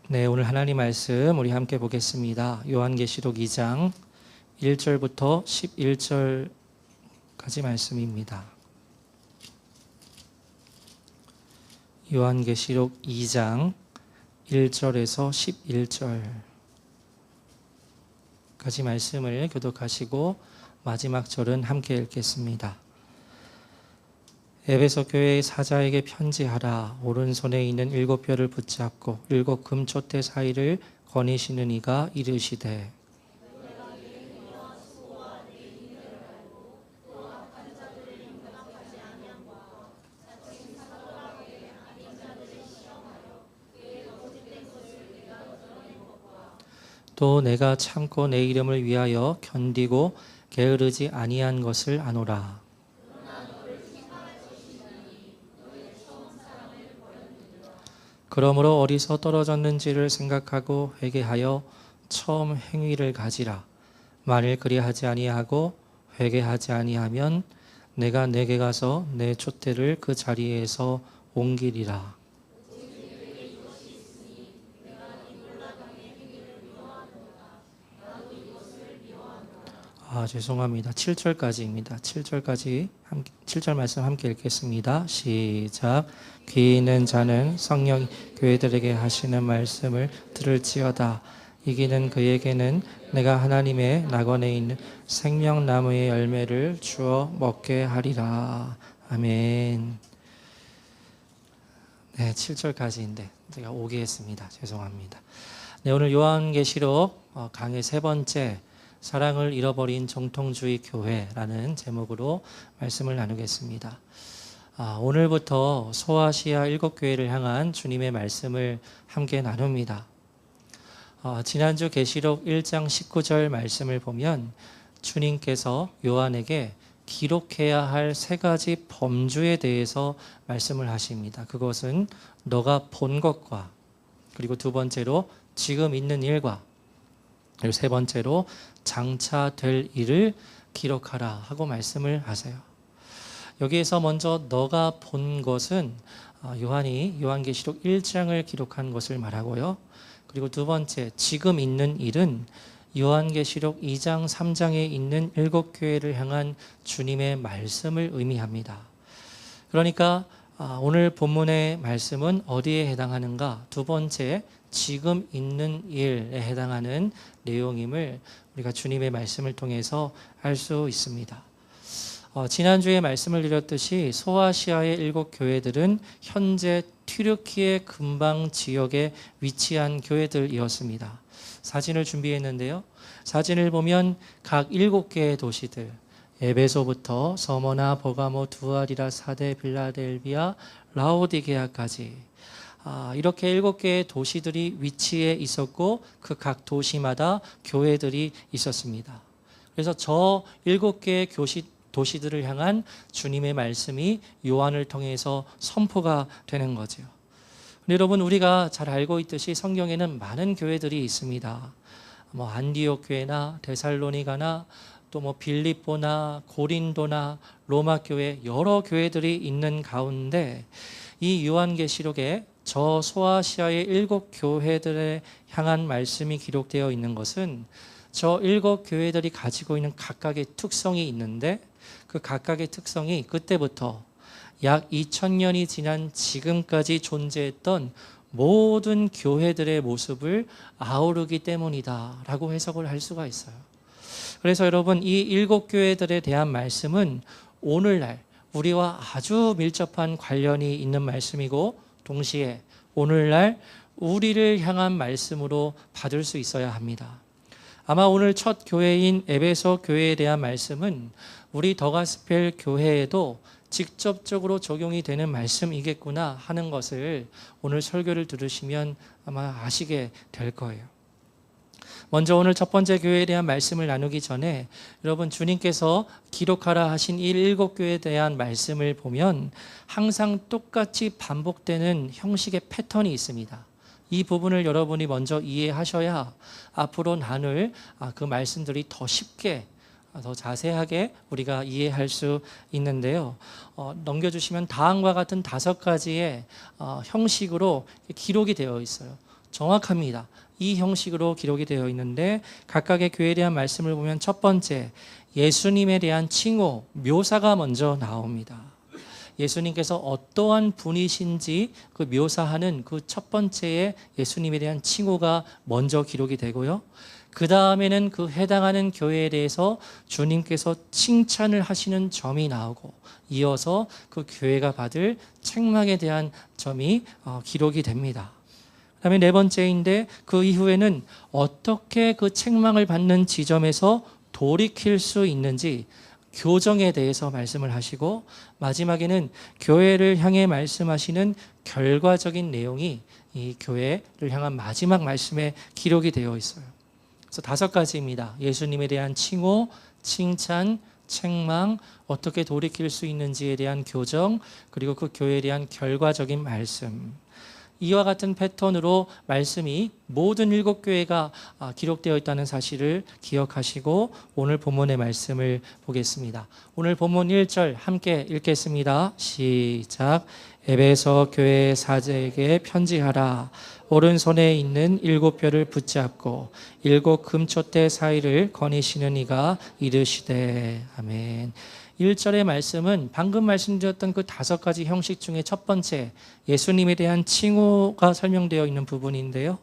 네, 오늘 하나님 말씀 우리 함께 보겠습니다. 요한계시록 2장 1절부터 11절까지 말씀입니다. 요한계시록 2장 1절에서 11절까지 말씀을 교독하시고 마지막 절은 함께 읽겠습니다. 에베소 교회의 사자에게 편지하라. 오른손에 있는 7별을 붙잡고 7 금촛대 사이를 거니시는 이가 이르시되 또 내가 참고 내 이름을 위하여 견디고 게으르지 아니한 것을 아노라. 그러므로 어디서 떨어졌는지를 생각하고 회개하여 처음 행위를 가지라. 만일 그리하지 아니하고 회개하지 아니하면 내가 내게 가서 내 촛대를 그 자리에서 옮기리라. 죄송합니다. 7절까지입니다. 7절 말씀 함께 읽겠습니다. 시작. 귀 있는 자는 성령 교회들에게 하시는 말씀을 들을지어다. 이기는 그에게는 내가 하나님의 낙원에 있는 생명나무의 열매를 주어 먹게 하리라. 아멘. 네, 7절까지인데 제가 오기했습니다. 죄송합니다. 네, 오늘 요한계시록 강의 3번째 사랑을 잃어버린 정통주의 교회라는 제목으로 말씀을 나누겠습니다. 오늘부터 소아시아 7교회를 향한 주님의 말씀을 함께 나눕니다. 지난주 계시록 1장 19절 말씀을 보면 주님께서 요한에게 기록해야 할 3가지 범주에 대해서 말씀을 하십니다. 그것은 너가 본 것과 그리고 2번째로 지금 있는 일과 그리고 3번째로 장차 될 일을 기록하라 하고 말씀을 하세요. 여기에서 먼저 너가 본 것은 요한이 요한계시록 1장을 기록한 것을 말하고요. 그리고 2번째 지금 있는 일은 요한계시록 2장 3장에 있는 7교회를 향한 주님의 말씀을 의미합니다. 그러니까 오늘 본문의 말씀은 어디에 해당하는가? 2번째 지금 있는 일에 해당하는 내용임을 우리가 주님의 말씀을 통해서 알 수 있습니다. 지난주에 말씀을 드렸듯이 소아시아의 7교회들은 현재 튀르키예 근방 지역에 위치한 교회들이었습니다. 사진을 준비했는데요. 사진을 보면 각 7개의 도시들, 에베소부터 서머나, 버가모, 두아리라, 사데, 빌라델비아, 라오디게아까지 이렇게 7개의 도시들이 위치해 있었고 그 각 도시마다 교회들이 있었습니다. 그래서 저 7개의 도시들을 향한 주님의 말씀이 요한을 통해서 선포가 되는 거죠. 여러분, 우리가 잘 알고 있듯이 성경에는 많은 교회들이 있습니다. 안디옥 교회나 데살로니가나 또 빌립보나 고린도나 로마 교회 여러 교회들이 있는 가운데 이 요한계시록에 저 소아시아의 7교회들에 향한 말씀이 기록되어 있는 것은 저 7교회들이 가지고 있는 각각의 특성이 있는데 그 각각의 특성이 그때부터 약 2000년이 지난 지금까지 존재했던 모든 교회들의 모습을 아우르기 때문이다 라고 해석을 할 수가 있어요. 그래서 여러분, 이 7교회들에 대한 말씀은 오늘날 우리와 아주 밀접한 관련이 있는 말씀이고 동시에 오늘날 우리를 향한 말씀으로 받을 수 있어야 합니다. 아마 오늘 첫 교회인 에베소 교회에 대한 말씀은 우리 더가스펠 교회에도 직접적으로 적용이 되는 말씀이겠구나 하는 것을 오늘 설교를 들으시면 아마 아시게 될 거예요. 먼저 오늘 첫 번째 교회에 대한 말씀을 나누기 전에 여러분, 주님께서 기록하라 하신 이 7교회에 대한 말씀을 보면 항상 똑같이 반복되는 형식의 패턴이 있습니다. 이 부분을 여러분이 먼저 이해하셔야 앞으로 나눌 그 말씀들이 더 쉽게 더 자세하게 우리가 이해할 수 있는데요. 넘겨주시면 다음과 같은 5가지의 형식으로 기록이 되어 있어요. 정확합니다. 이 형식으로 기록이 되어 있는데 각각의 교회에 대한 말씀을 보면 첫 번째, 예수님에 대한 칭호, 묘사가 먼저 나옵니다. 예수님께서 어떠한 분이신지 그 묘사하는 그 첫 번째의 예수님에 대한 칭호가 먼저 기록이 되고요. 그 다음에는 그 해당하는 교회에 대해서 주님께서 칭찬을 하시는 점이 나오고 이어서 그 교회가 받을 책망에 대한 점이 기록이 됩니다. 그 다음에 네 번째인데 그 이후에는 어떻게 그 책망을 받는 지점에서 돌이킬 수 있는지 교정에 대해서 말씀을 하시고 마지막에는 교회를 향해 말씀하시는 결과적인 내용이 이 교회를 향한 마지막 말씀에 기록이 되어 있어요. 그래서 5가지입니다. 예수님에 대한 칭호, 칭찬, 책망, 어떻게 돌이킬 수 있는지에 대한 교정, 그리고 그 교회에 대한 결과적인 말씀. 이와 같은 패턴으로 말씀이 모든 7교회가 기록되어 있다는 사실을 기억하시고 오늘 본문의 말씀을 보겠습니다. 오늘 본문 1절 함께 읽겠습니다. 시작. 에베소 교회 사제에게 편지하라. 오른손에 있는 7뼈를 붙잡고 7 금촛대 사이를 거니시는 이가 이르시되. 아멘. 1절의 말씀은 방금 말씀드렸던 그 5가지 형식 중에 첫 번째, 예수님에 대한 칭호가 설명되어 있는 부분인데요.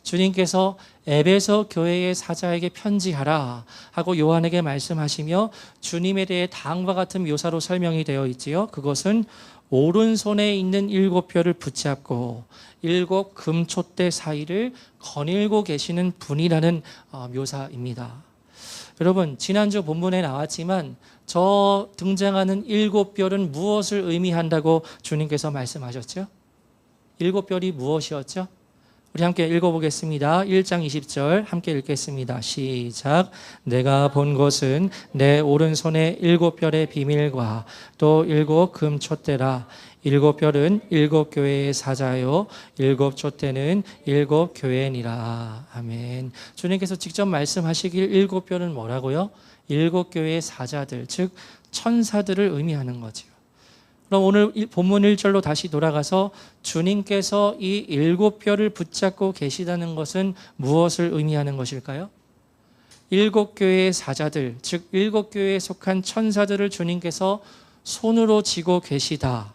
주님께서 에베소 교회의 사자에게 편지하라 하고 요한에게 말씀하시며 주님에 대해 다음과 같은 묘사로 설명이 되어 있지요. 그것은 오른손에 있는 7뼈를 붙잡고 7 금촛대 사이를 거닐고 계시는 분이라는 묘사입니다. 여러분, 지난주 본문에 나왔지만 저 등장하는 7뼈는 무엇을 의미한다고 주님께서 말씀하셨죠? 7뼈이 무엇이었죠? 우리 함께 읽어보겠습니다. 1장 20절 함께 읽겠습니다. 시작. 내가 본 것은 내 오른손의 7뼈의 비밀과 또 7 금촛대라. 7뼈는 7교회의 사자요 7 촛대는 7 교회니라. 아멘. 주님께서 직접 말씀하시길 7뼈는 뭐라고요? 7교회의 사자들, 즉 천사들을 의미하는 거죠. 그럼 오늘 본문 1절로 다시 돌아가서 주님께서 이 7뼈를 붙잡고 계시다는 것은 무엇을 의미하는 것일까요? 7교회의 사자들, 즉 7교회에 속한 천사들을 주님께서 손으로 쥐고 계시다.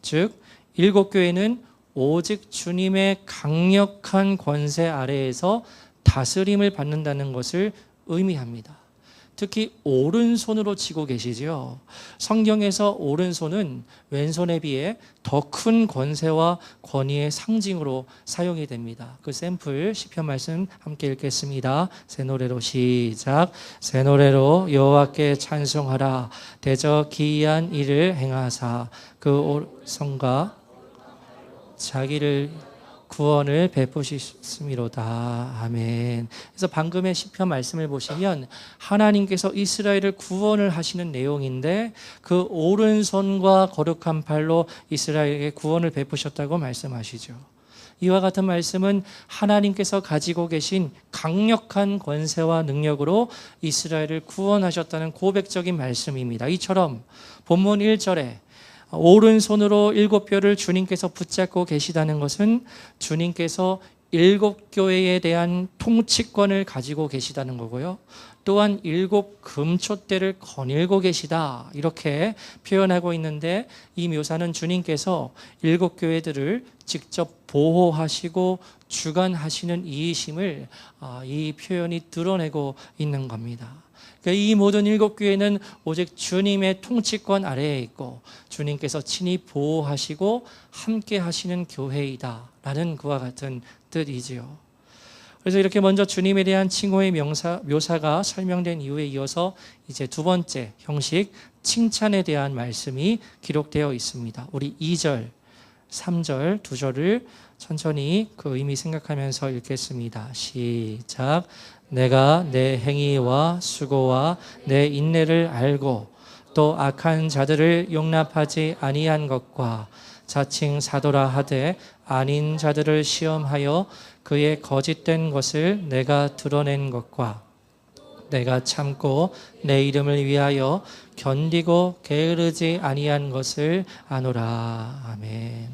즉 7교회는 오직 주님의 강력한 권세 아래에서 다스림을 받는다는 것을 의미합니다. 특히 오른손으로 쥐고 계시죠. 성경에서 오른손은 왼손에 비해 더 큰 권세와 권위의 상징으로 사용이 됩니다. 그 샘플 시편 말씀 함께 읽겠습니다. 새 노래로 시작. 새 노래로 여호와께 찬송하라. 대저 기이한 일을 행하사 그 오른손과 자기를 구원을 베푸셨음이로다. 아멘. 그래서 방금의 시편 말씀을 보시면 하나님께서 이스라엘을 구원을 하시는 내용인데 그 오른손과 거룩한 팔로 이스라엘에게 구원을 베푸셨다고 말씀하시죠. 이와 같은 말씀은 하나님께서 가지고 계신 강력한 권세와 능력으로 이스라엘을 구원하셨다는 고백적인 말씀입니다. 이처럼 본문 1절에 오른손으로 7뼈를 주님께서 붙잡고 계시다는 것은 주님께서 7교회에 대한 통치권을 가지고 계시다는 거고요. 또한 7 금촛대를 거닐고 계시다, 이렇게 표현하고 있는데 이 묘사는 주님께서 7교회들을 직접 보호하시고 주관하시는 이이심을 이 표현이 드러내고 있는 겁니다. 이 모든 7교회는 오직 주님의 통치권 아래에 있고 주님께서 친히 보호하시고 함께 하시는 교회이다 라는 그와 같은 뜻이지요. 그래서 이렇게 먼저 주님에 대한 칭호의 묘사가 설명된 이유에 이어서 이제 두 번째 형식, 칭찬에 대한 말씀이 기록되어 있습니다. 우리 2절, 3절, 2절을 천천히 그 의미 생각하면서 읽겠습니다. 시작. 내가 내 행위와 수고와 내 인내를 알고 또 악한 자들을 용납하지 아니한 것과 자칭 사도라 하되 아닌 자들을 시험하여 그의 거짓된 것을 내가 드러낸 것과 내가 참고 내 이름을 위하여 견디고 게으르지 아니한 것을 아노라. 아멘.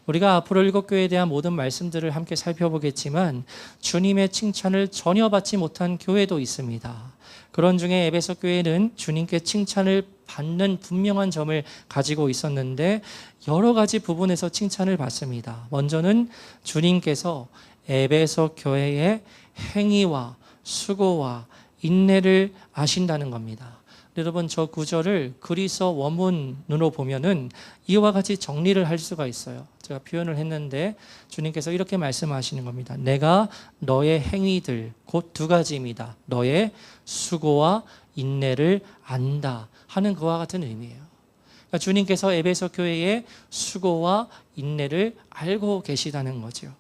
우리가 앞으로 일곱 교회에 대한 모든 말씀들을 함께 살펴보겠지만 주님의 칭찬을 전혀 받지 못한 교회도 있습니다. 그런 중에 에베소 교회는 주님께 칭찬을 받는 분명한 점을 가지고 있었는데 여러 가지 부분에서 칭찬을 받습니다. 먼저는 주님께서 에베소 교회의 행위와 수고와 인내를 아신다는 겁니다. 여러분, 저 구절을 그리스어 원문으로 보면은 이와 같이 정리를 할 수가 있어요. 제가 표현을 했는데 주님께서 이렇게 말씀하시는 겁니다. 내가 너의 행위들, 곧 두 가지입니다. 너의 수고와 인내를 안다 하는 그와 같은 의미예요. 그러니까 주님께서 에베소 교회의 수고와 인내를 알고 계시다는 거죠.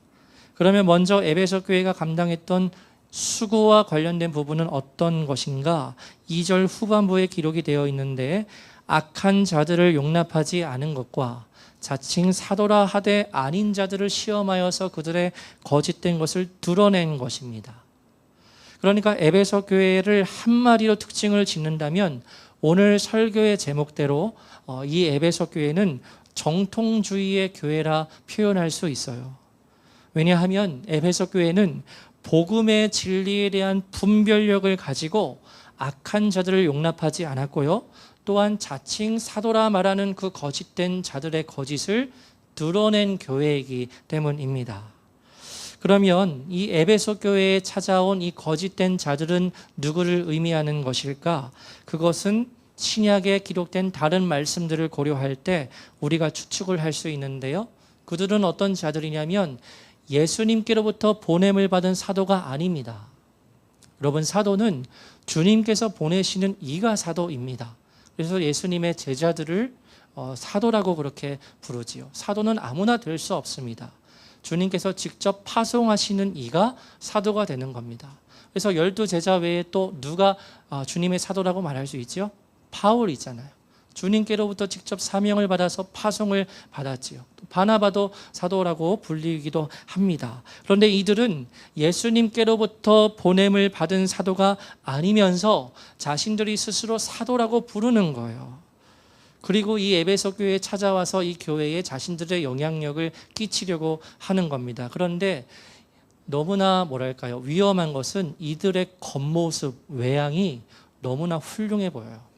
그러면 먼저 에베소 교회가 감당했던 수고와 관련된 부분은 어떤 것인가? 2절 후반부에 기록이 되어 있는데 악한 자들을 용납하지 않은 것과 자칭 사도라 하되 아닌 자들을 시험하여서 그들의 거짓된 것을 드러낸 것입니다. 그러니까 에베소 교회를 한마디로 특징을 짓는다면 오늘 설교의 제목대로 이 에베소 교회는 정통주의의 교회라 표현할 수 있어요. 왜냐하면 에베소 교회는 복음의 진리에 대한 분별력을 가지고 악한 자들을 용납하지 않았고요. 또한 자칭 사도라 말하는 그 거짓된 자들의 거짓을 드러낸 교회이기 때문입니다. 그러면 이 에베소 교회에 찾아온 이 거짓된 자들은 누구를 의미하는 것일까? 그것은 신약에 기록된 다른 말씀들을 고려할 때 우리가 추측을 할 수 있는데요. 그들은 어떤 자들이냐면 예수님께로부터 보냄을 받은 사도가 아닙니다. 여러분, 사도는 주님께서 보내시는 이가 사도입니다. 그래서 예수님의 제자들을 사도라고 그렇게 부르지요. 사도는 아무나 될 수 없습니다. 주님께서 직접 파송하시는 이가 사도가 되는 겁니다. 그래서 12제자 외에 또 누가 주님의 사도라고 말할 수 있죠? 바울 있잖아요. 주님께로부터 직접 사명을 받아서 파송을 받았지요. 바나바도 사도라고 불리기도 합니다. 그런데 이들은 예수님께로부터 보냄을 받은 사도가 아니면서 자신들이 스스로 사도라고 부르는 거예요. 그리고 이 에베소 교회에 찾아와서 이 교회에 자신들의 영향력을 끼치려고 하는 겁니다. 그런데 너무나 위험한 것은 이들의 겉모습, 외양이 너무나 훌륭해 보여요.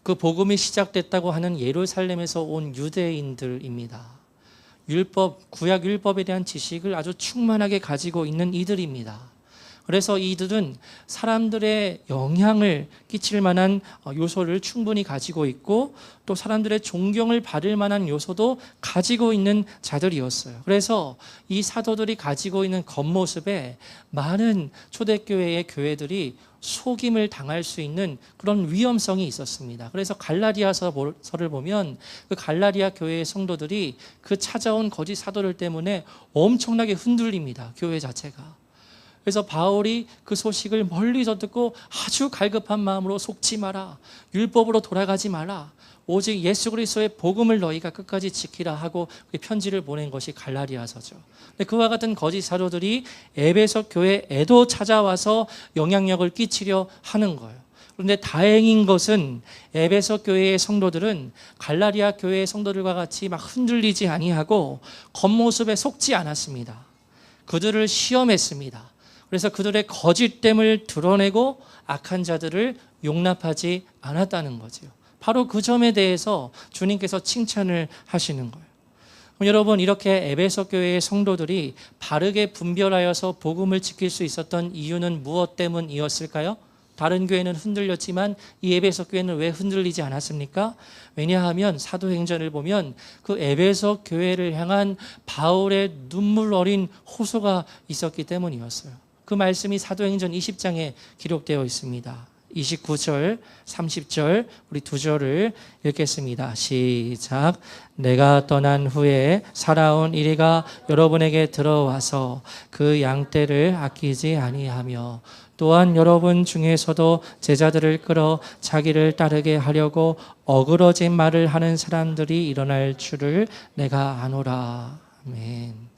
그 복음이 시작됐다고 하는 예루살렘에서 온 유대인들입니다. 구약 율법에 대한 지식을 아주 충만하게 가지고 있는 이들입니다. 그래서 이들은 사람들의 영향을 끼칠 만한 요소를 충분히 가지고 있고 또 사람들의 존경을 받을 만한 요소도 가지고 있는 자들이었어요. 그래서 이 사도들이 가지고 있는 겉모습에 많은 초대교회의 교회들이 속임을 당할 수 있는 그런 위험성이 있었습니다. 그래서 갈라디아서를 보면 그 갈라디아 교회의 성도들이 그 찾아온 거짓 사도들 때문에 엄청나게 흔들립니다. 교회 자체가. 그래서 바울이 그 소식을 멀리서 듣고 아주 갈급한 마음으로 속지 마라. 율법으로 돌아가지 마라. 오직 예수 그리스도의 복음을 너희가 끝까지 지키라 하고 편지를 보낸 것이 갈라디아서죠. 근데 그와 같은 거짓 사도들이 에베소 교회에도 찾아와서 영향력을 끼치려 하는 거예요. 그런데 다행인 것은 에베소 교회의 성도들은 갈라디아 교회의 성도들과 같이 막 흔들리지 아니하고 겉모습에 속지 않았습니다. 그들을 시험했습니다. 그래서 그들의 거짓됨을 드러내고 악한 자들을 용납하지 않았다는 거죠. 바로 그 점에 대해서 주님께서 칭찬을 하시는 거예요. 여러분, 이렇게 에베소 교회의 성도들이 바르게 분별하여서 복음을 지킬 수 있었던 이유는 무엇 때문이었을까요? 다른 교회는 흔들렸지만 이 에베소 교회는 왜 흔들리지 않았습니까? 왜냐하면 사도행전을 보면 그 에베소 교회를 향한 바울의 눈물 어린 호소가 있었기 때문이었어요. 그 말씀이 사도행전 20장에 기록되어 있습니다. 29절, 30절 우리 두 절을 읽겠습니다. 시작. 내가 떠난 후에 살아온 이리가 여러분에게 들어와서 그 양떼를 아끼지 아니하며 또한 여러분 중에서도 제자들을 끌어 자기를 따르게 하려고 어그러진 말을 하는 사람들이 일어날 줄을 내가 아노라. 아멘.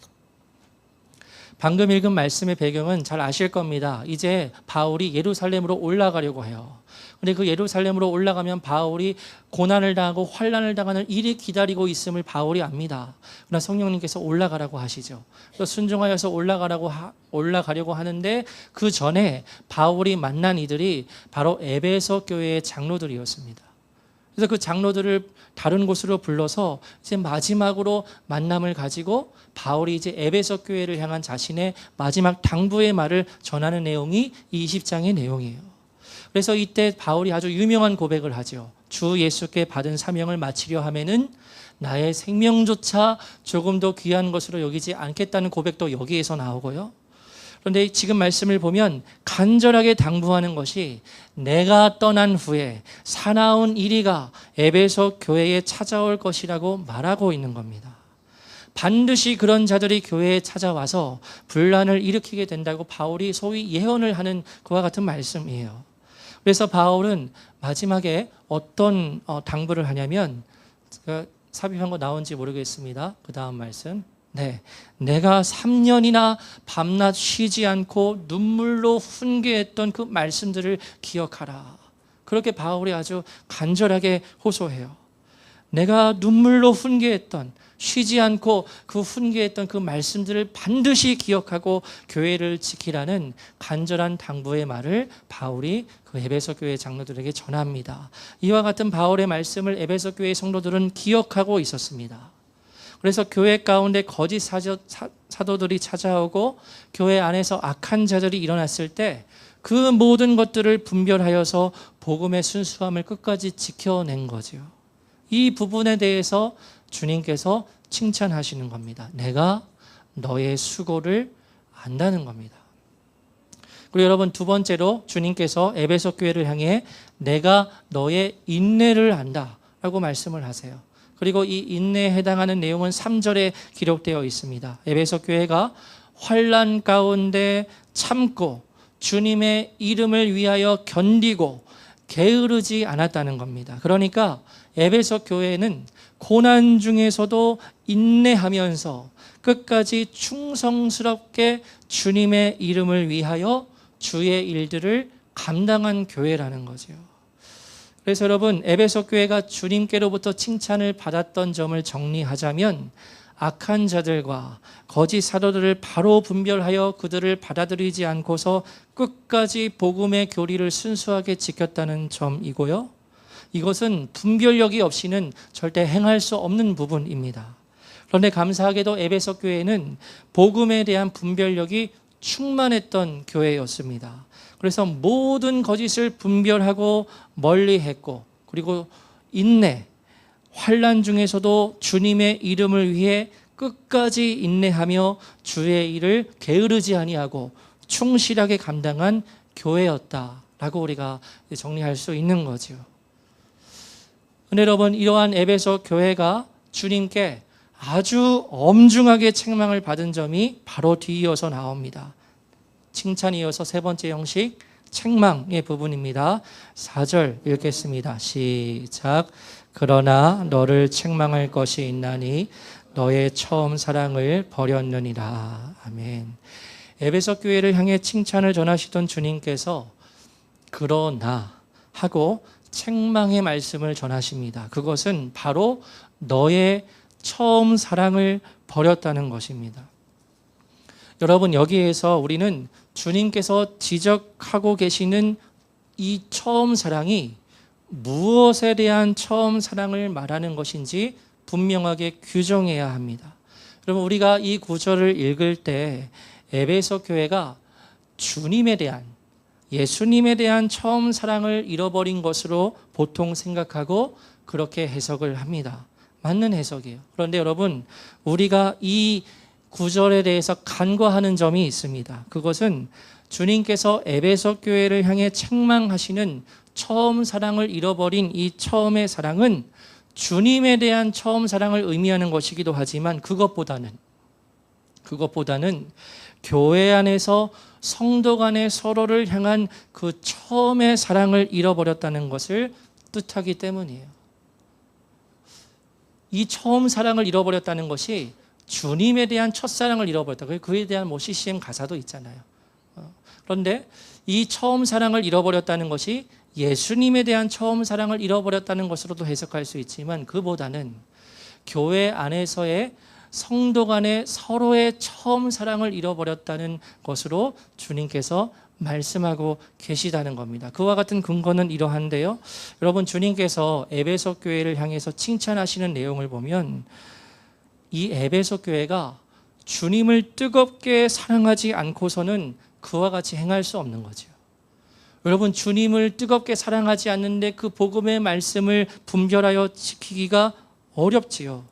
방금 읽은 말씀의 배경은 잘 아실 겁니다. 이제 바울이 예루살렘으로 올라가려고 해요. 근데 그 예루살렘으로 올라가면 바울이 고난을 당하고 환난을 당하는 일이 기다리고 있음을 바울이 압니다. 그러나 성령님께서 올라가라고 하시죠. 또 순종하여서 올라가려고 하는데 그 전에 바울이 만난 이들이 바로 에베소 교회의 장로들이었습니다. 그래서 그 장로들을 다른 곳으로 불러서 이제 마지막으로 만남을 가지고 바울이 이제 에베소 교회를 향한 자신의 마지막 당부의 말을 전하는 내용이 이 20장의 내용이에요. 그래서 이때 바울이 아주 유명한 고백을 하죠. 주 예수께 받은 사명을 마치려 하면은 나의 생명조차 조금 더 귀한 것으로 여기지 않겠다는 고백도 여기에서 나오고요. 그런데 지금 말씀을 보면 간절하게 당부하는 것이 내가 떠난 후에 사나운 이리가 에베소 교회에 찾아올 것이라고 말하고 있는 겁니다. 반드시 그런 자들이 교회에 찾아와서 분란을 일으키게 된다고 바울이 소위 예언을 하는 그와 같은 말씀이에요. 그래서 바울은 마지막에 어떤 당부를 하냐면, 삽입한 거 나온지 모르겠습니다. 그 다음 말씀. 네, 내가 3년이나 밤낮 쉬지 않고 눈물로 훈계했던 그 말씀들을 기억하라. 그렇게 바울이 아주 간절하게 호소해요. 내가 눈물로 훈계했던, 쉬지 않고 그 훈계했던 그 말씀들을 반드시 기억하고 교회를 지키라는 간절한 당부의 말을 바울이 그 에베소 교회 장로들에게 전합니다. 이와 같은 바울의 말씀을 에베소 교회 성도들은 기억하고 있었습니다. 그래서 교회 가운데 거짓 사도들이 찾아오고 교회 안에서 악한 자들이 일어났을 때 그 모든 것들을 분별하여서 복음의 순수함을 끝까지 지켜낸 거죠. 이 부분에 대해서 주님께서 칭찬하시는 겁니다. 내가 너의 수고를 안다는 겁니다. 그리고 여러분, 두 번째로 주님께서 에베소 교회를 향해 내가 너의 인내를 안다 라고 말씀을 하세요. 그리고 이 인내에 해당하는 내용은 3절에 기록되어 있습니다. 에베소 교회가 환난 가운데 참고 주님의 이름을 위하여 견디고 게으르지 않았다는 겁니다. 그러니까 에베소 교회는 고난 중에서도 인내하면서 끝까지 충성스럽게 주님의 이름을 위하여 주의 일들을 감당한 교회라는 거죠. 그래서 여러분, 에베소 교회가 주님께로부터 칭찬을 받았던 점을 정리하자면 악한 자들과 거짓 사도들을 바로 분별하여 그들을 받아들이지 않고서 끝까지 복음의 교리를 순수하게 지켰다는 점이고요. 이것은 분별력이 없이는 절대 행할 수 없는 부분입니다. 그런데 감사하게도 에베소 교회는 복음에 대한 분별력이 충만했던 교회였습니다. 그래서 모든 거짓을 분별하고 멀리했고, 그리고 인내, 환난 중에서도 주님의 이름을 위해 끝까지 인내하며 주의 일을 게으르지 아니하고 충실하게 감당한 교회였다라고 우리가 정리할 수 있는 거죠. 근데 여러분, 이러한 에베소 교회가 주님께 아주 엄중하게 책망을 받은 점이 바로 뒤이어서 나옵니다. 칭찬이 이어서 세 번째 형식, 책망의 부분입니다. 4절 읽겠습니다. 시작. 그러나 너를 책망할 것이 있나니 너의 처음 사랑을 버렸느니라. 아멘. 에베소 교회를 향해 칭찬을 전하시던 주님께서 그러나 하고 책망의 말씀을 전하십니다. 그것은 바로 너의 처음 사랑을 버렸다는 것입니다. 여러분, 여기에서 우리는 주님께서 지적하고 계시는 이 처음 사랑이 무엇에 대한 처음 사랑을 말하는 것인지 분명하게 규정해야 합니다. 여러분, 우리가 이 구절을 읽을 때 에베소 교회가 주님에 대한, 예수님에 대한 처음 사랑을 잃어버린 것으로 보통 생각하고 그렇게 해석을 합니다. 맞는 해석이에요. 그런데 여러분, 우리가 이 구절에 대해서 간과하는 점이 있습니다. 그것은 주님께서 에베소 교회를 향해 책망하시는 처음 사랑을 잃어버린 이 처음의 사랑은 주님에 대한 처음 사랑을 의미하는 것이기도 하지만 그것보다는 교회 안에서 성도 간의 서로를 향한 그 처음의 사랑을 잃어버렸다는 것을 뜻하기 때문이에요. 이 처음 사랑을 잃어버렸다는 것이 주님에 대한 첫사랑을 잃어버렸다. 그에 대한 CCM 가사도 있잖아요. 그런데 이 처음 사랑을 잃어버렸다는 것이 예수님에 대한 처음 사랑을 잃어버렸다는 것으로도 해석할 수 있지만 그보다는 교회 안에서의 성도 간의 서로의 처음 사랑을 잃어버렸다는 것으로 주님께서 말씀하고 계시다는 겁니다. 그와 같은 근거는 이러한데요. 여러분, 주님께서 에베소 교회를 향해서 칭찬하시는 내용을 보면 이 에베소 교회가 주님을 뜨겁게 사랑하지 않고서는 그와 같이 행할 수 없는 거죠. 여러분, 주님을 뜨겁게 사랑하지 않는데 그 복음의 말씀을 분별하여 지키기가 어렵지요.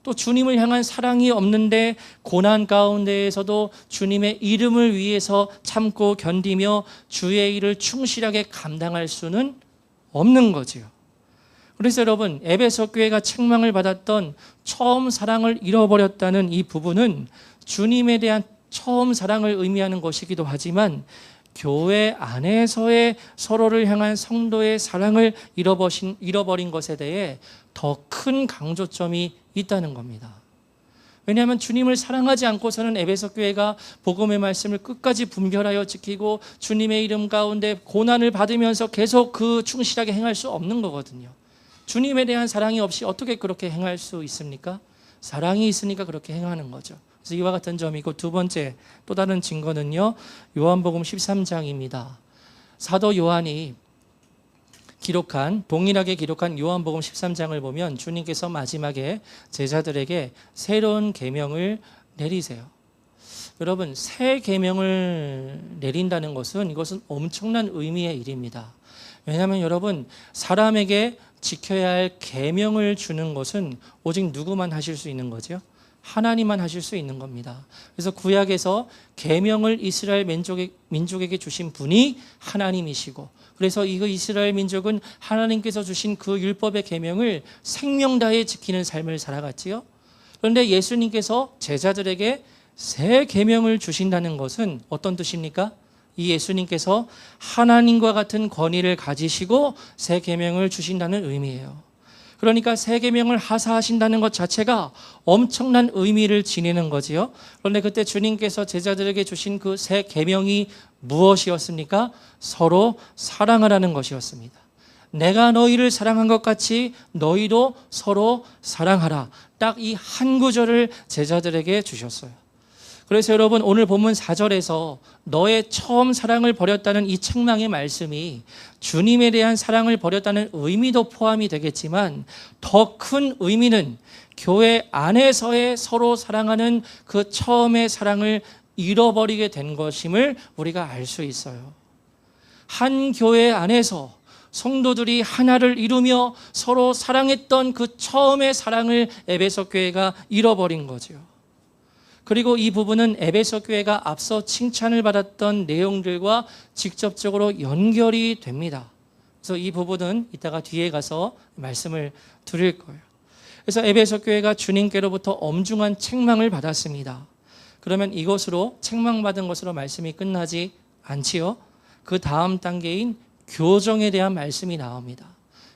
또 주님을 향한 사랑이 없는데 고난 가운데에서도 주님의 이름을 위해서 참고 견디며 주의 일을 충실하게 감당할 수는 없는 거지요. 그래서 여러분, 에베소 교회가 책망을 받았던 처음 사랑을 잃어버렸다는 이 부분은 주님에 대한 처음 사랑을 의미하는 것이기도 하지만 교회 안에서의 서로를 향한 성도의 사랑을 잃어버린 것에 대해 더 큰 강조점이 있다는 겁니다. 왜냐하면 주님을 사랑하지 않고서는 에베소 교회가 복음의 말씀을 끝까지 분별하여 지키고 주님의 이름 가운데 고난을 받으면서 계속 그 충실하게 행할 수 없는 거거든요. 주님에 대한 사랑이 없이 어떻게 그렇게 행할 수 있습니까? 사랑이 있으니까 그렇게 행하는 거죠. 그래서 이와 같은 점이고, 두 번째 또 다른 증거는요, 요한복음 13장입니다. 사도 요한이 동일하게 기록한 요한복음 13장을 보면 주님께서 마지막에 제자들에게 새로운 계명을 내리세요. 여러분, 새 계명을 내린다는 것은 이것은 엄청난 의미의 일입니다. 왜냐하면 여러분, 사람에게 지켜야 할 계명을 주는 것은 오직 누구만 하실 수 있는 거죠? 하나님만 하실 수 있는 겁니다. 그래서 구약에서 계명을 이스라엘 민족에게 주신 분이 하나님이시고, 그래서 이 이스라엘 민족은 하나님께서 주신 그 율법의 계명을 생명 다해 지키는 삶을 살아갔지요. 그런데 예수님께서 제자들에게 새 계명을 주신다는 것은 어떤 뜻입니까? 이 예수님께서 하나님과 같은 권위를 가지시고 새 계명을 주신다는 의미예요. 그러니까 새 계명을 하사하신다는 것 자체가 엄청난 의미를 지니는 거지요. 그런데 그때 주님께서 제자들에게 주신 그 새 계명이 무엇이었습니까? 서로 사랑하라는 것이었습니다. 내가 너희를 사랑한 것 같이 너희도 서로 사랑하라. 딱 이 한 구절을 제자들에게 주셨어요. 그래서 여러분, 오늘 본문 4절에서 너의 처음 사랑을 버렸다는 이 책망의 말씀이 주님에 대한 사랑을 버렸다는 의미도 포함이 되겠지만 더 큰 의미는 교회 안에서의 서로 사랑하는 그 처음의 사랑을 잃어버리게 된 것임을 우리가 알 수 있어요. 한 교회 안에서 성도들이 하나를 이루며 서로 사랑했던 그 처음의 사랑을 에베소 교회가 잃어버린 거죠. 그리고 이 부분은 에베소 교회가 앞서 칭찬을 받았던 내용들과 직접적으로 연결이 됩니다. 그래서 이 부분은 이따가 뒤에 가서 말씀을 드릴 거예요. 그래서 에베소 교회가 주님께로부터 엄중한 책망을 받았습니다. 그러면 이것으로 책망받은 것으로 말씀이 끝나지 않지요. 그 다음 단계인 교정에 대한 말씀이 나옵니다.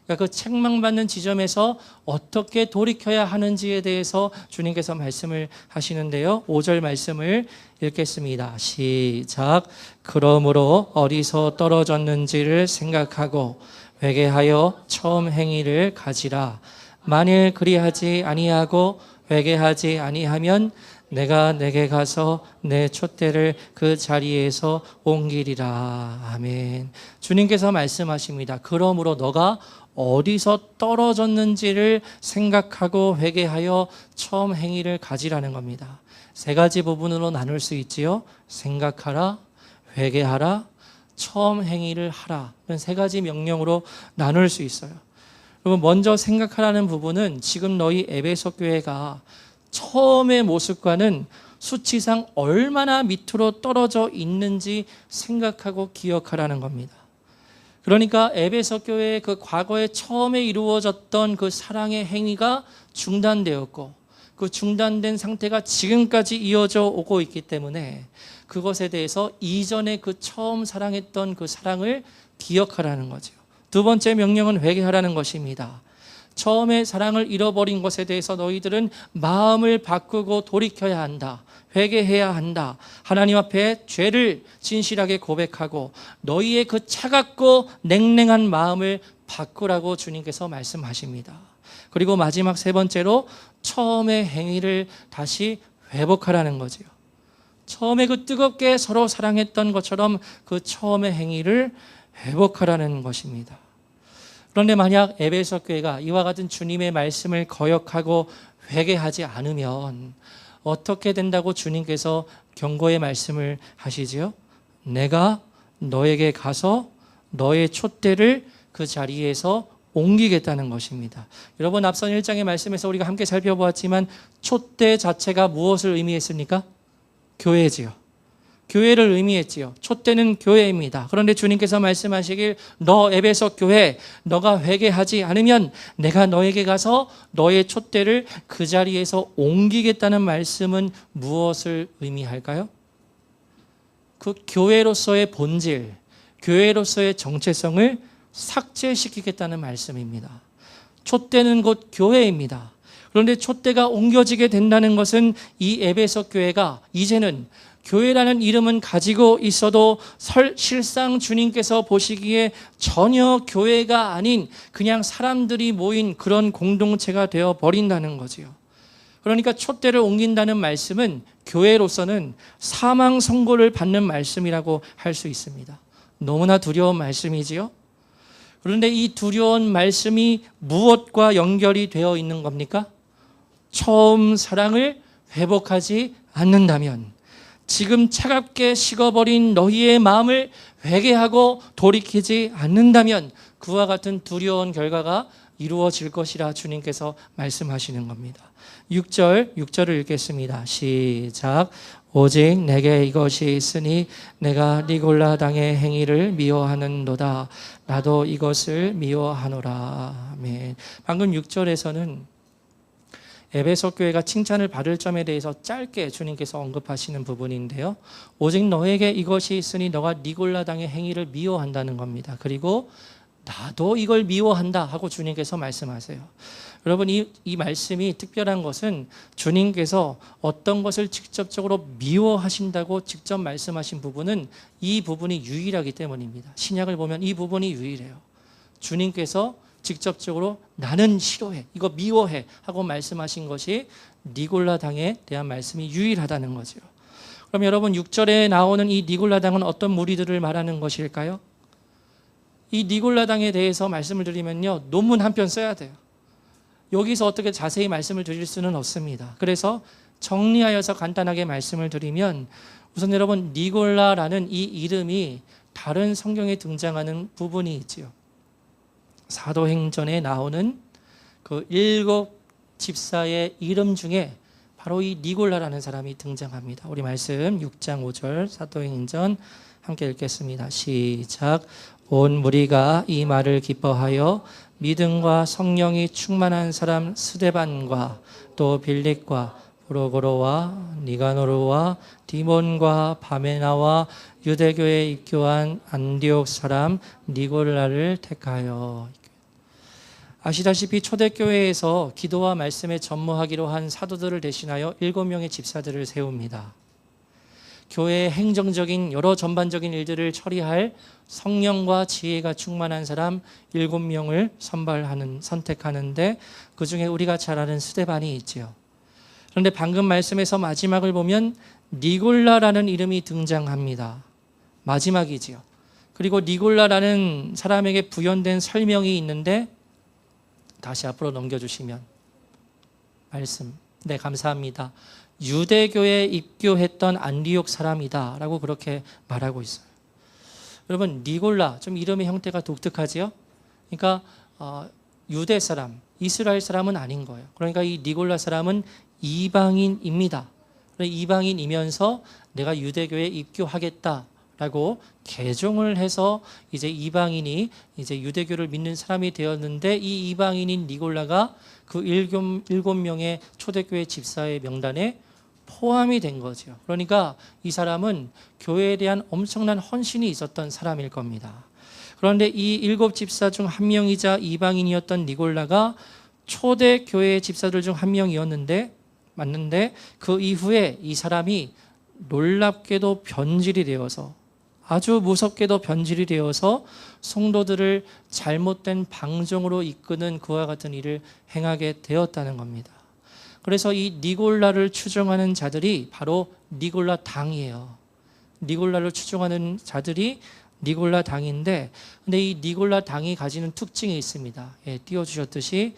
그러니까 그 책망받는 지점에서 어떻게 돌이켜야 하는지에 대해서 주님께서 말씀을 하시는데요. 5절 말씀을 읽겠습니다. 시작. 그러므로 어디서 떨어졌는지를 생각하고 회개하여 처음 행위를 가지라. 만일 그리하지 아니하고 회개하지 아니하면 내가 내게 가서 내 촛대를 그 자리에서 옮기리라. 아멘. 주님께서 말씀하십니다. 그러므로 너가 어디서 떨어졌는지를 생각하고 회개하여 처음 행위를 가지라는 겁니다. 세 가지 부분으로 나눌 수 있지요. 생각하라, 회개하라, 처음 행위를 하라. 이런 세 가지 명령으로 나눌 수 있어요. 여러분, 먼저 생각하라는 부분은 지금 너희 에베소 교회가 처음의 모습과는 수치상 얼마나 밑으로 떨어져 있는지 생각하고 기억하라는 겁니다. 그러니까 에베소 교회의 그 과거에 처음에 이루어졌던 그 사랑의 행위가 중단되었고 그 중단된 상태가 지금까지 이어져 오고 있기 때문에 그것에 대해서 이전에 그 처음 사랑했던 그 사랑을 기억하라는 거죠. 두 번째 명령은 회개하라는 것입니다. 처음에 사랑을 잃어버린 것에 대해서 너희들은 마음을 바꾸고 돌이켜야 한다. 회개해야 한다. 하나님 앞에 죄를 진실하게 고백하고 너희의 그 차갑고 냉랭한 마음을 바꾸라고 주님께서 말씀하십니다. 그리고 마지막 세 번째로 처음의 행위를 다시 회복하라는 거지요. 처음에 그 뜨겁게 서로 사랑했던 것처럼 그 처음의 행위를 회복하라는 것입니다. 그런데 만약 에베소 교회가 이와 같은 주님의 말씀을 거역하고 회개하지 않으면 어떻게 된다고 주님께서 경고의 말씀을 하시지요? 내가 너에게 가서 너의 촛대를 그 자리에서 옮기겠다는 것입니다. 여러분, 앞선 1장의 말씀에서 우리가 함께 살펴보았지만 촛대 자체가 무엇을 의미했습니까? 교회지요. 교회를 의미했지요. 촛대는 교회입니다. 그런데 주님께서 말씀하시길 너 에베소 교회, 너가 회개하지 않으면 내가 너에게 가서 너의 촛대를 그 자리에서 옮기겠다는 말씀은 무엇을 의미할까요? 그 교회로서의 본질, 교회로서의 정체성을 삭제시키겠다는 말씀입니다. 촛대는 곧 교회입니다. 그런데 촛대가 옮겨지게 된다는 것은 이 에베소 교회가 이제는 교회라는 이름은 가지고 있어도 실상 주님께서 보시기에 전혀 교회가 아닌 그냥 사람들이 모인 그런 공동체가 되어 버린다는 거지요. 그러니까 촛대를 옮긴다는 말씀은 교회로서는 사망 선고를 받는 말씀이라고 할 수 있습니다. 너무나 두려운 말씀이지요. 그런데 이 두려운 말씀이 무엇과 연결이 되어 있는 겁니까? 처음 사랑을 회복하지 않는다면, 지금 차갑게 식어버린 너희의 마음을 회개하고 돌이키지 않는다면 그와 같은 두려운 결과가 이루어질 것이라 주님께서 말씀하시는 겁니다. 6절을 읽겠습니다. 시작. 오직 내게 이것이 있으니 내가 니골라 당의 행위를 미워하는도다. 나도 이것을 미워하노라. 아멘. 방금 6절에서는 에베소 교회가 칭찬을 받을 점에 대해서 짧게 주님께서 언급하시는 부분인데요. 오직 너에게 이것이 있으니 너가 니골라 당의 행위를 미워한다는 겁니다. 그리고 나도 이걸 미워한다 하고 주님께서 말씀하세요. 여러분, 이 말씀이 특별한 것은 주님께서 어떤 것을 직접적으로 미워하신다고 직접 말씀하신 부분은 이 부분이 유일하기 때문입니다. 신약을 보면 이 부분이 유일해요. 주님께서 직접적으로 나는 싫어해, 이거 미워해 하고 말씀하신 것이 니골라 당에 대한 말씀이 유일하다는 거죠. 그럼 여러분, 6절에 나오는 이 니골라 당은 어떤 무리들을 말하는 것일까요? 이 니골라 당에 대해서 말씀을 드리면요, 논문 한 편 써야 돼요. 여기서 어떻게 자세히 말씀을 드릴 수는 없습니다. 그래서 정리하여서 간단하게 말씀을 드리면, 우선 여러분, 니골라라는 이 이름이 다른 성경에 등장하는 부분이 있지요. 사도행전에 나오는 그 7 집사의 이름 중에 바로 이 니골라라는 사람이 등장합니다. 우리 말씀 6장 5절 사도행전 함께 읽겠습니다. 시작. 온 무리가 이 말을 기뻐하여 믿음과 성령이 충만한 사람 스데반과 또 빌립과 프로고로와 니가노르와 디몬과 바메나와 유대교에 입교한 안디옥 사람 니골라를 택하여. 아시다시피 초대교회에서 기도와 말씀에 전무하기로 한 사도들을 대신하여 7명의 집사들을 세웁니다. 교회의 행정적인 여러 전반적인 일들을 처리할 성령과 지혜가 충만한 사람 7명을 선택하는데 그 중에 우리가 잘 아는 스데반이 있지요. 그런데 방금 말씀에서 마지막을 보면 니골라라는 이름이 등장합니다. 마지막이지요. 그리고 니골라라는 사람에게 부연된 설명이 있는데, 다시 앞으로 넘겨주시면 말씀. 네, 감사합니다. 유대교에 입교했던 안디옥 사람이다 라고 그렇게 말하고 있어요. 여러분, 니골라 좀 이름의 형태가 독특하지요? 그러니까 유대 사람, 이스라엘 사람은 아닌 거예요. 그러니까 이 니골라 사람은 이방인입니다. 이방인이면서 내가 유대교에 입교하겠다라고 개종을 해서 이제 이방인이 이제 유대교를 믿는 사람이 되었는데, 이 이방인인 니골라가 그 7명의 초대교회 집사의 명단에 포함이 된 거죠. 그러니까 이 사람은 교회에 대한 엄청난 헌신이 있었던 사람일 겁니다. 그런데 이 7 집사 중 한 명이자 이방인이었던 니골라가 초대교회 집사들 중 한 명이었는데, 맞는데 그 이후에 이 사람이 놀랍게도 변질이 되어서, 아주 무섭게도 변질이 되어서 성도들을 잘못된 방종으로 이끄는 그와 같은 일을 행하게 되었다는 겁니다. 그래서 이 니골라를 추종하는 자들이 바로 니골라 당이에요. 니골라를 추종하는 자들이 니골라 당인데, 근데 이 니골라 당이 가지는 특징이 있습니다. 예, 띄워주셨듯이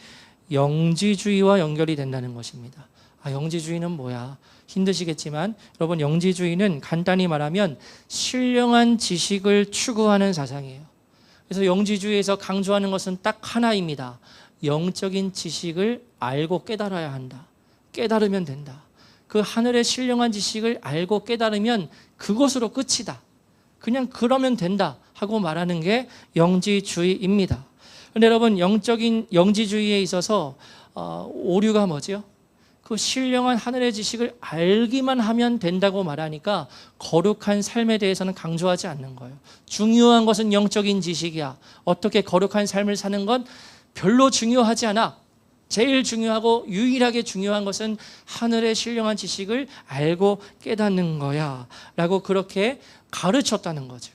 영지주의와 연결이 된다는 것입니다. 영지주의는 뭐야? 힘드시겠지만 여러분, 영지주의는 간단히 말하면 신령한 지식을 추구하는 사상이에요. 그래서 영지주의에서 강조하는 것은 딱 하나입니다. 영적인 지식을 알고 깨달아야 한다. 깨달으면 된다. 그 하늘의 신령한 지식을 알고 깨달으면 그것으로 끝이다. 그냥 그러면 된다 하고 말하는 게 영지주의입니다. 그런데 여러분, 영적인 영지주의에 있어서 오류가 뭐죠? 그 신령한 하늘의 지식을 알기만 하면 된다고 말하니까 거룩한 삶에 대해서는 강조하지 않는 거예요. 중요한 것은 영적인 지식이야. 어떻게 거룩한 삶을 사는 건 별로 중요하지 않아. 제일 중요하고 유일하게 중요한 것은 하늘의 신령한 지식을 알고 깨닫는 거야 라고 그렇게 가르쳤다는 거죠.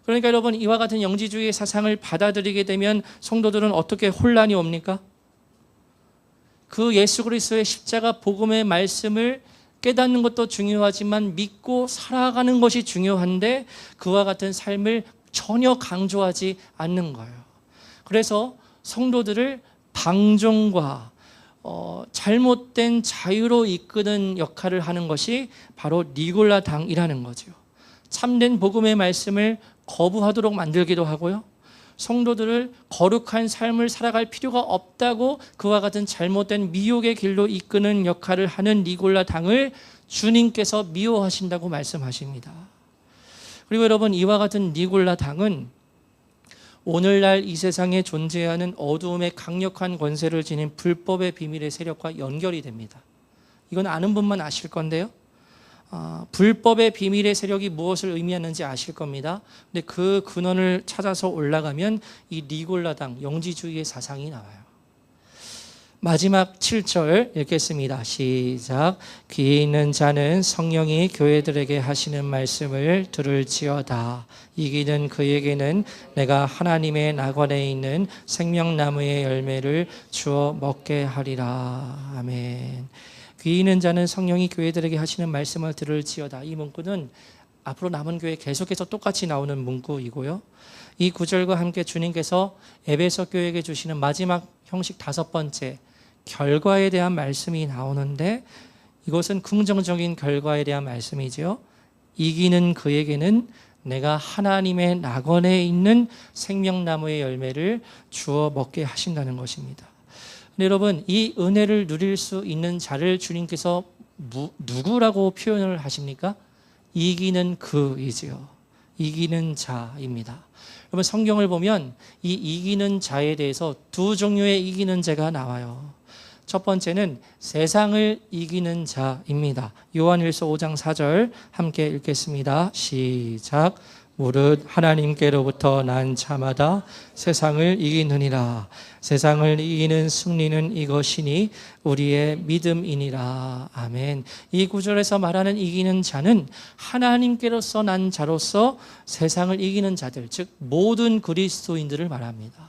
그러니까 여러분, 이와 같은 영지주의의 사상을 받아들이게 되면 성도들은 어떻게 혼란이 옵니까? 그 예수 그리스도의 십자가 복음의 말씀을 깨닫는 것도 중요하지만 믿고 살아가는 것이 중요한데 그와 같은 삶을 전혀 강조하지 않는 거예요. 그래서 성도들을 방종과 잘못된 자유로 이끄는 역할을 하는 것이 바로 니골라 당이라는 거죠. 참된 복음의 말씀을 거부하도록 만들기도 하고요, 성도들을 거룩한 삶을 살아갈 필요가 없다고 그와 같은 잘못된 미혹의 길로 이끄는 역할을 하는 니골라 당을 주님께서 미워하신다고 말씀하십니다. 그리고 여러분, 이와 같은 니골라 당은 오늘날 이 세상에 존재하는 어두움의 강력한 권세를 지닌 불법의 비밀의 세력과 연결이 됩니다. 이건 아는 분만 아실 건데요, 불법의 비밀의 세력이 무엇을 의미하는지 아실 겁니다. 근데 그 근원을 찾아서 올라가면 이 니골라당, 영지주의의 사상이 나와요. 마지막 7절 읽겠습니다. 시작. 귀 있는 자는 성령이 교회들에게 하시는 말씀을 들을지어다. 이기는 그에게는 내가 하나님의 낙원에 있는 생명나무의 열매를 주어 먹게 하리라. 아멘. 귀 있는 자는 성령이 교회들에게 하시는 말씀을 들을지어다. 이 문구는 앞으로 남은 교회 계속해서 똑같이 나오는 문구이고요, 이 구절과 함께 주님께서 에베소 교회에게 주시는 마지막 형식 5번째 결과에 대한 말씀이 나오는데, 이것은 긍정적인 결과에 대한 말씀이죠. 이기는 그에게는 내가 하나님의 낙원에 있는 생명나무의 열매를 주어 먹게 하신다는 것입니다. 근데 여러분, 이 은혜를 누릴 수 있는 자를 주님께서 누구라고 표현을 하십니까? 이기는 그이지요. 이기는 자입니다. 여러분, 성경을 보면 이 이기는 자에 대해서 두 종류의 이기는 자가 나와요. 첫 번째는 세상을 이기는 자입니다. 요한일서 5장 4절 함께 읽겠습니다. 시작. 무릇 하나님께로부터 난 자마다 세상을 이기느니라. 세상을 이기는 승리는 이것이니 우리의 믿음이니라. 아멘. 이 구절에서 말하는 이기는 자는 하나님께로서 난 자로서 세상을 이기는 자들, 즉 모든 그리스도인들을 말합니다.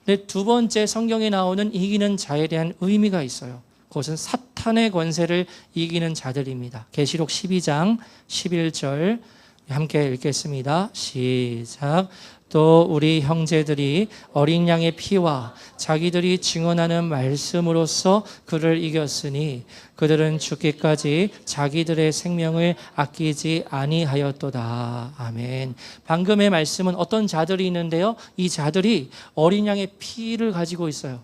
근데 두 번째 성경에 나오는 이기는 자에 대한 의미가 있어요. 그것은 사탄의 권세를 이기는 자들입니다. 계시록 12장 11절 함께 읽겠습니다. 시작. 또 우리 형제들이 어린 양의 피와 자기들이 증언하는 말씀으로써 그를 이겼으니 그들은 죽기까지 자기들의 생명을 아끼지 아니하였도다. 아멘. 방금의 말씀은 어떤 자들이 있는데요, 이 자들이 어린 양의 피를 가지고 있어요.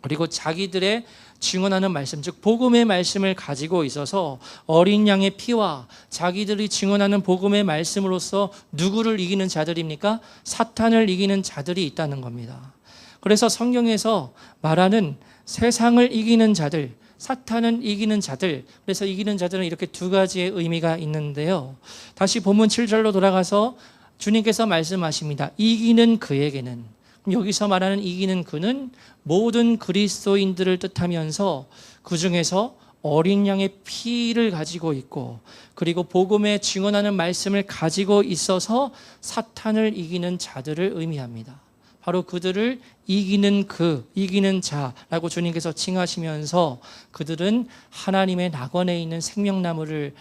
그리고 자기들의 증언하는 말씀, 즉 복음의 말씀을 가지고 있어서 어린 양의 피와 자기들이 증언하는 복음의 말씀으로써 누구를 이기는 자들입니까? 사탄을 이기는 자들이 있다는 겁니다. 그래서 성경에서 말하는 세상을 이기는 자들, 사탄은 이기는 자들, 그래서 이기는 자들은 이렇게 두 가지의 의미가 있는데요, 다시 본문 7절로 돌아가서 주님께서 말씀하십니다. 이기는 그에게는, 여기서 말하는 이기는 그는 모든 그리스도인들을 뜻하면서 그 중에서 어린 양의 피를 가지고 있고 그리고 복음에 증언하는 말씀을 가지고 있어서 사탄을 이기는 자들을 의미합니다. 바로 그들을 이기는 자라고 주님께서 칭하시면서 그들은 하나님의 낙원에 있는 생명나무를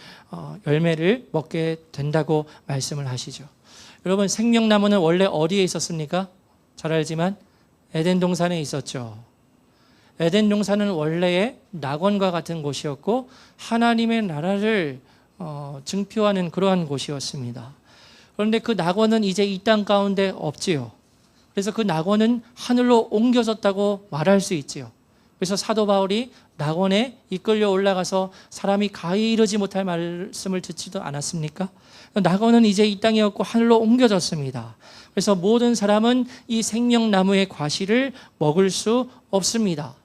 열매를 먹게 된다고 말씀을 하시죠. 여러분, 생명나무는 원래 어디에 있었습니까? 잘 알지만 에덴 동산에 있었죠. 에덴 동산은 원래의 낙원과 같은 곳이었고 하나님의 나라를 증표하는 그러한 곳이었습니다. 그런데 그 낙원은 이제 이 땅 가운데 없지요. 그래서 그 낙원은 하늘로 옮겨졌다고 말할 수 있지요. 그래서 사도 바울이 낙원에 이끌려 올라가서 사람이 가히 이르지 못할 말씀을 듣지도 않았습니까? 낙원은 이제 이 땅이 없고 하늘로 옮겨졌습니다. 그래서 모든 사람은 이 생명나무의 과실을 먹을 수 없습니다.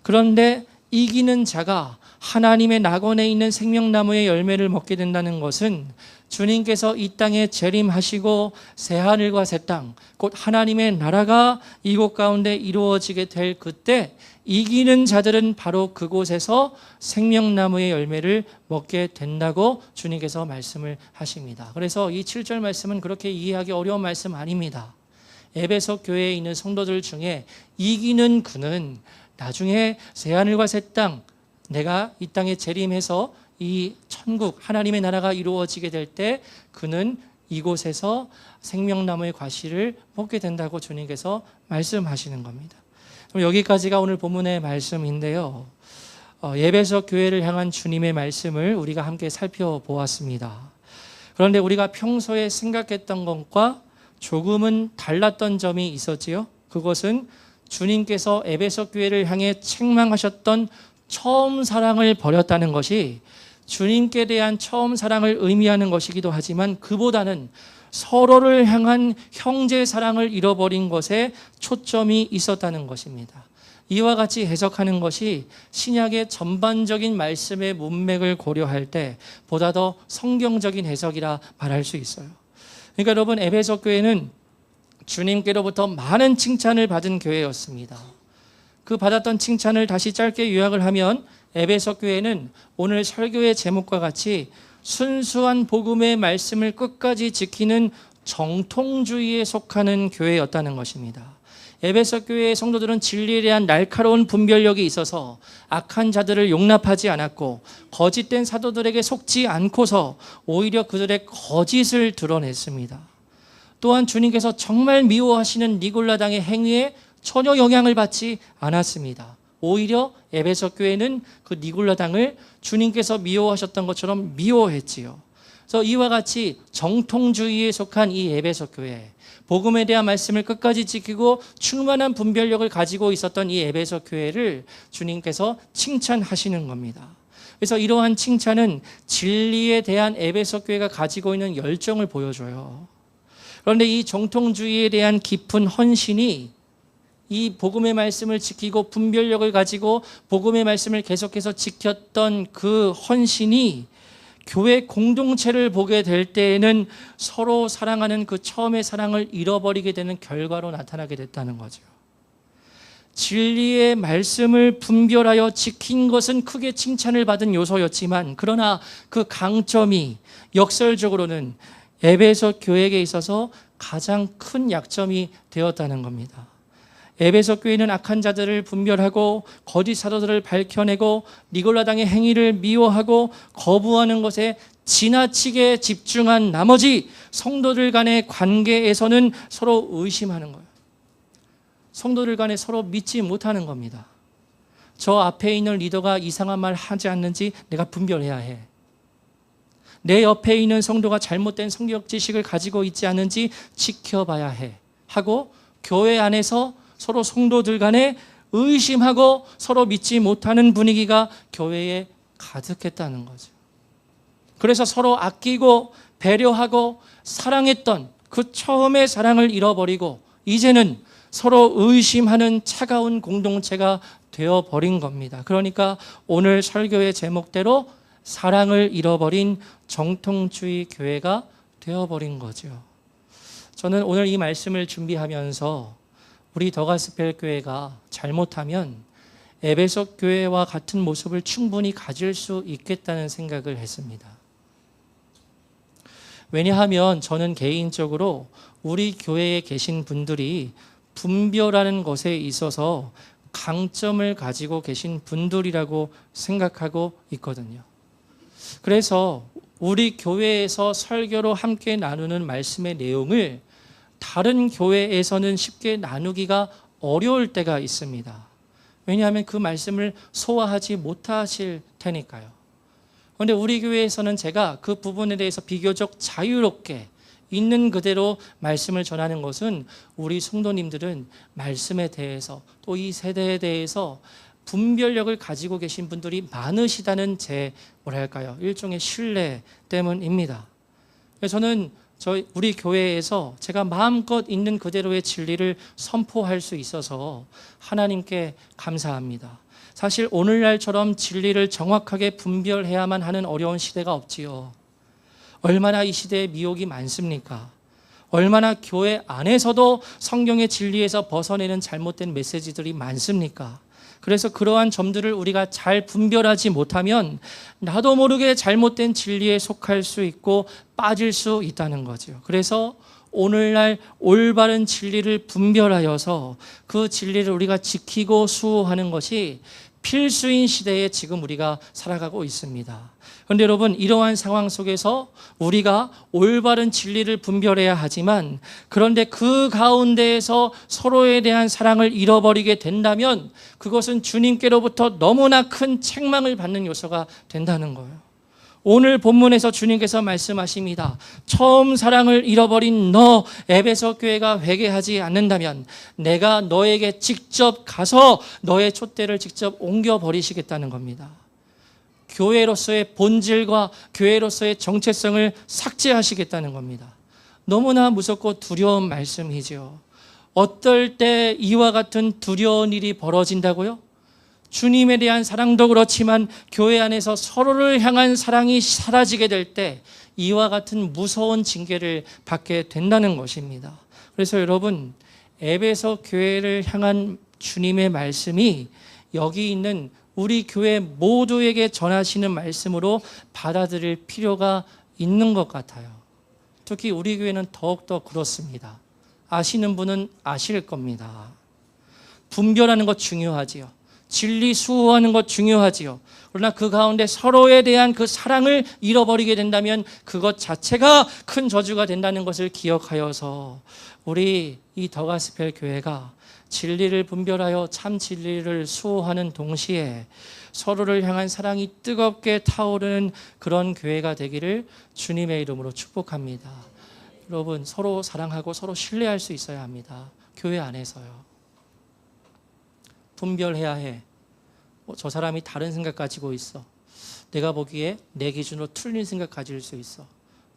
그런데 이기는 자가 하나님의 낙원에 있는 생명나무의 열매를 먹게 된다는 것은 주님께서 이 땅에 재림하시고 새하늘과 새 땅, 곧 하나님의 나라가 이곳 가운데 이루어지게 될 그때 이기는 자들은 바로 그곳에서 생명나무의 열매를 먹게 된다고 주님께서 말씀을 하십니다. 그래서 이 7절 말씀은 그렇게 이해하기 어려운 말씀 아닙니다. 에베소 교회에 있는 성도들 중에 이기는 그는 나중에 새하늘과 새 땅, 내가 이 땅에 재림해서 이 천국 하나님의 나라가 이루어지게 될 때 그는 이곳에서 생명나무의 과실을 먹게 된다고 주님께서 말씀하시는 겁니다. 여기까지가 오늘 본문의 말씀인데요. 에베소 교회를 향한 주님의 말씀을 우리가 함께 살펴보았습니다. 그런데 우리가 평소에 생각했던 것과 조금은 달랐던 점이 있었지요. 그것은 주님께서 에베소 교회를 향해 책망하셨던 처음 사랑을 버렸다는 것이 주님께 대한 처음 사랑을 의미하는 것이기도 하지만 그보다는 서로를 향한 형제 사랑을 잃어버린 것에 초점이 있었다는 것입니다. 이와 같이 해석하는 것이 신약의 전반적인 말씀의 문맥을 고려할 때 보다 더 성경적인 해석이라 말할 수 있어요. 그러니까 여러분, 에베소 교회는 주님께로부터 많은 칭찬을 받은 교회였습니다. 그 받았던 칭찬을 다시 짧게 요약을 하면 에베소 교회는 오늘 설교의 제목과 같이 순수한 복음의 말씀을 끝까지 지키는 정통주의에 속하는 교회였다는 것입니다. 에베소 교회의 성도들은 진리에 대한 날카로운 분별력이 있어서 악한 자들을 용납하지 않았고 거짓된 사도들에게 속지 않고서 오히려 그들의 거짓을 드러냈습니다. 또한 주님께서 정말 미워하시는 니골라당의 행위에 전혀 영향을 받지 않았습니다. 오히려 에베소 교회는 그 니골라당을 주님께서 미워하셨던 것처럼 미워했지요. 그래서 이와 같이 정통주의에 속한 이 에베소 교회, 복음에 대한 말씀을 끝까지 지키고 충만한 분별력을 가지고 있었던 이 에베소 교회를 주님께서 칭찬하시는 겁니다. 그래서 이러한 칭찬은 진리에 대한 에베소 교회가 가지고 있는 열정을 보여줘요. 그런데 이 정통주의에 대한 깊은 헌신이 이 복음의 말씀을 지키고 분별력을 가지고 복음의 말씀을 계속해서 지켰던 그 헌신이 교회 공동체를 보게 될 때에는 서로 사랑하는 그 처음의 사랑을 잃어버리게 되는 결과로 나타나게 됐다는 거죠. 진리의 말씀을 분별하여 지킨 것은 크게 칭찬을 받은 요소였지만 그러나 그 강점이 역설적으로는 에베소 교회에게 있어서 가장 큰 약점이 되었다는 겁니다. 에베소 교회는 악한 자들을 분별하고 거짓 사도들을 밝혀내고 니골라당의 행위를 미워하고 거부하는 것에 지나치게 집중한 나머지 성도들 간의 관계에서는 서로 의심하는 거예요. 성도들 간에 서로 믿지 못하는 겁니다. 저 앞에 있는 리더가 이상한 말 하지 않는지 내가 분별해야 해. 내 옆에 있는 성도가 잘못된 성경 지식을 가지고 있지 않은지 지켜봐야 해. 하고 교회 안에서 서로 성도들 간에 의심하고 서로 믿지 못하는 분위기가 교회에 가득했다는 거죠. 그래서 서로 아끼고 배려하고 사랑했던 그 처음의 사랑을 잃어버리고 이제는 서로 의심하는 차가운 공동체가 되어버린 겁니다. 그러니까 오늘 설교의 제목대로 사랑을 잃어버린 정통주의 교회가 되어버린 거죠. 저는 오늘 이 말씀을 준비하면서 우리 더가스펠 교회가 잘못하면 에베소 교회와 같은 모습을 충분히 가질 수 있겠다는 생각을 했습니다. 왜냐하면 저는 개인적으로 우리 교회에 계신 분들이 분별하는 것에 있어서 강점을 가지고 계신 분들이라고 생각하고 있거든요. 그래서 우리 교회에서 설교로 함께 나누는 말씀의 내용을 다른 교회에서는 쉽게 나누기가 어려울 때가 있습니다. 왜냐하면 그 말씀을 소화하지 못하실 테니까요. 그런데 우리 교회에서는 제가 그 부분에 대해서 비교적 자유롭게 있는 그대로 말씀을 전하는 것은 우리 성도님들은 말씀에 대해서 또 이 세대에 대해서 분별력을 가지고 계신 분들이 많으시다는 제 일종의 신뢰 때문입니다. 저는 우리 교회에서 제가 마음껏 있는 그대로의 진리를 선포할 수 있어서 하나님께 감사합니다. 사실 오늘날처럼 진리를 정확하게 분별해야만 하는 어려운 시대가 없지요. 얼마나 이 시대에 미혹이 많습니까? 얼마나 교회 안에서도 성경의 진리에서 벗어내는 잘못된 메시지들이 많습니까? 그래서 그러한 점들을 우리가 잘 분별하지 못하면 나도 모르게 잘못된 진리에 속할 수 있고 빠질 수 있다는 거죠. 그래서 오늘날 올바른 진리를 분별하여서 그 진리를 우리가 지키고 수호하는 것이 필수인 시대에 지금 우리가 살아가고 있습니다. 그런데 여러분, 이러한 상황 속에서 우리가 올바른 진리를 분별해야 하지만, 그런데 그 가운데에서 서로에 대한 사랑을 잃어버리게 된다면 그것은 주님께로부터 너무나 큰 책망을 받는 요소가 된다는 거예요. 오늘 본문에서 주님께서 말씀하십니다. 처음 사랑을 잃어버린 너 에베소 교회가 회개하지 않는다면 내가 너에게 직접 가서 너의 촛대를 직접 옮겨버리시겠다는 겁니다. 교회로서의 본질과 교회로서의 정체성을 삭제하시겠다는 겁니다. 너무나 무섭고 두려운 말씀이죠. 어떨 때 이와 같은 두려운 일이 벌어진다고요? 주님에 대한 사랑도 그렇지만 교회 안에서 서로를 향한 사랑이 사라지게 될 때 이와 같은 무서운 징계를 받게 된다는 것입니다. 그래서 여러분, 에베소 교회를 향한 주님의 말씀이 여기 있는 우리 교회 모두에게 전하시는 말씀으로 받아들일 필요가 있는 것 같아요. 특히 우리 교회는 더욱더 그렇습니다. 아시는 분은 아실 겁니다. 분별하는 것 중요하지요. 진리 수호하는 것 중요하지요. 그러나 그 가운데 서로에 대한 그 사랑을 잃어버리게 된다면 그것 자체가 큰 저주가 된다는 것을 기억하여서 우리 이 더가스펠 교회가 진리를 분별하여 참 진리를 수호하는 동시에 서로를 향한 사랑이 뜨겁게 타오르는 그런 교회가 되기를 주님의 이름으로 축복합니다. 여러분, 서로 사랑하고 서로 신뢰할 수 있어야 합니다. 교회 안에서요. 분별해야 해. 저 사람이 다른 생각 가지고 있어. 내가 보기에 내 기준으로 틀린 생각 가질 수 있어.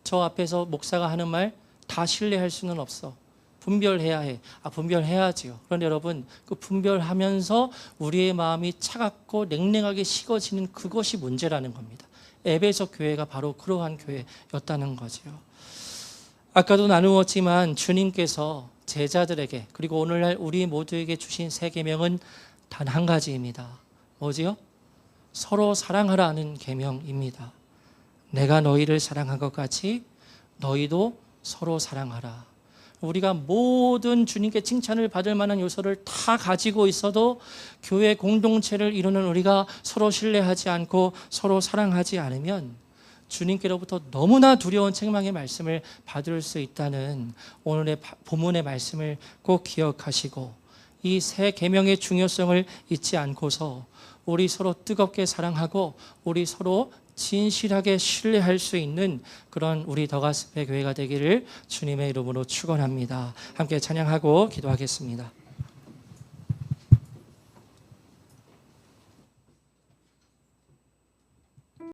저 앞에서 목사가 하는 말 다 신뢰할 수는 없어. 분별해야 해. 분별해야지요. 그런데 여러분, 그 분별하면서 우리의 마음이 차갑고 냉랭하게 식어지는 그것이 문제라는 겁니다. 에베소 교회가 바로 그러한 교회였다는 거죠. 아까도 나누었지만 주님께서 제자들에게 그리고 오늘날 우리 모두에게 주신 세 계명은 단 한 가지입니다. 뭐지요? 서로 사랑하라는 계명입니다. 내가 너희를 사랑한 것 같이 너희도 서로 사랑하라. 우리가 모든 주님께 칭찬을 받을 만한 요소를 다 가지고 있어도 교회 공동체를 이루는 우리가 서로 신뢰하지 않고 서로 사랑하지 않으면 주님께로부터 너무나 두려운 책망의 말씀을 받을 수 있다는 오늘의 본문의 말씀을 꼭 기억하시고 이 세 계명의 중요성을 잊지 않고서 우리 서로 뜨겁게 사랑하고 우리 서로 진실하게 신뢰할 수 있는 그런 우리 더가스펠 교회가 되기를 주님의 이름으로 축원합니다. 함께 찬양하고 기도하겠습니다.